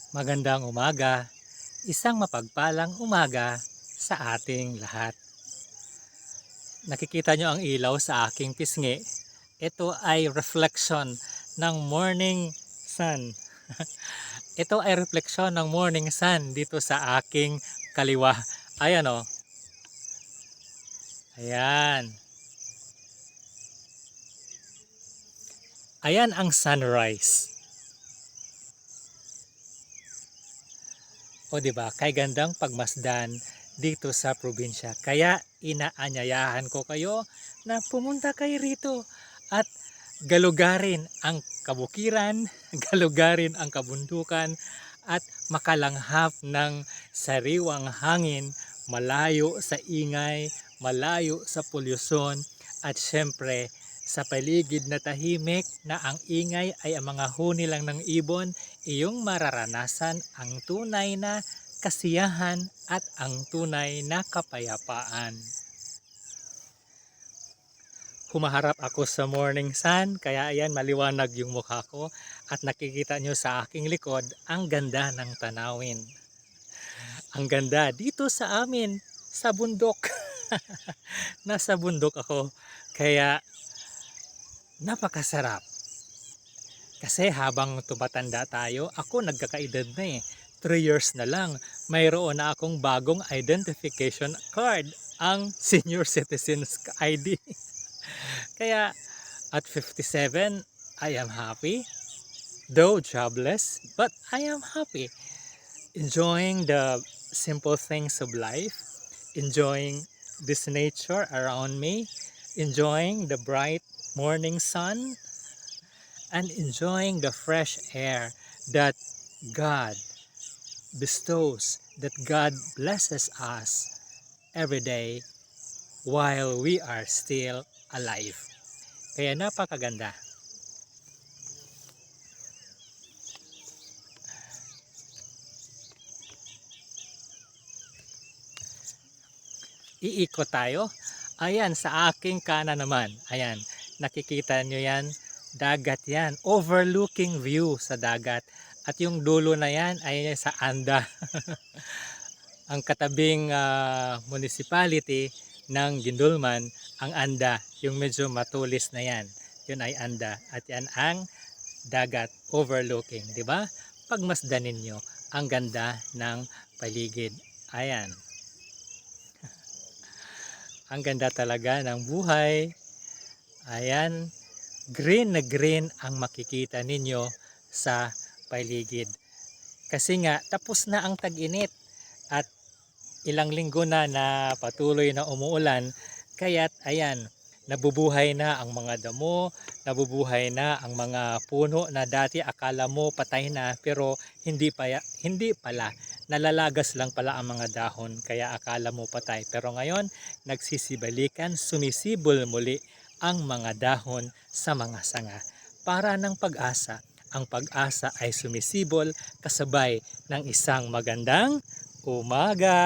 Magandang umaga, isang mapagpalang umaga sa ating lahat. Nakikita nyo ang ilaw sa aking pisngi. Ito ay reflection ng morning sun. Ito ay refleksyon ng morning sun dito sa aking kaliwa. Ayan o. Ayan. Ayan ang sunrise. O diba, kay gandang pagmasdan dito sa probinsya. Kaya inaanyayahan ko kayo na pumunta kayo rito at galugarin ang kabukiran, galugarin ang kabundukan at makalanghap ng sariwang hangin, malayo sa ingay, malayo sa polusyon at syempre sa paligid na tahimik na ang ingay ay ang mga huni lang ng ibon, iyong mararanasan ang tunay na kasiyahan at ang tunay na kapayapaan. Humaharap ako sa morning sun, kaya ayan maliwanag yung mukha ko at nakikita nyo sa aking likod ang ganda ng tanawin. Ang ganda dito sa amin, sa bundok. Nasa bundok ako, kaya napakasarap. Kasi habang tumatanda tayo, ako nagkakaedad na 3 years na lang, mayroon na akong bagong identification card, ang Senior Citizens ID. Kaya at 57, I am happy. Though jobless, but I am happy. Enjoying the simple things of life, enjoying this nature around me, enjoying the bright morning sun, and enjoying the fresh air that God bestows, that God blesses us every day while we are still alive. Kaya napakaganda. Iikot tayo. Ayan, sa aking kanan naman. Ayan, nakikita nyo yan. Dagat yan. Overlooking view sa dagat. At yung dulo na yan ay sa Anda. Ang katabing municipality ng Gindulman, ang Anda. Yung medyo matulis na yan. Yun ay Anda. At yan ang dagat overlooking. Diba? Pagmasdanin nyo ang ganda ng paligid. Ayan. Ang ganda talaga ng buhay. Ayan, green na green ang makikita ninyo sa paligid. Kasi nga, tapos na ang tag-init at ilang linggo na patuloy na umuulan. Kaya't ayan, nabubuhay na ang mga damo, nabubuhay na ang mga puno na dati akala mo patay na, pero hindi pala. Nalalagas lang pala ang mga dahon, kaya akala mo patay. Pero ngayon, nagsisibalikan, sumisibol muli ang mga dahon sa mga sanga. Para ng pag-asa, ang pag-asa ay sumisibol kasabay ng isang magandang umaga.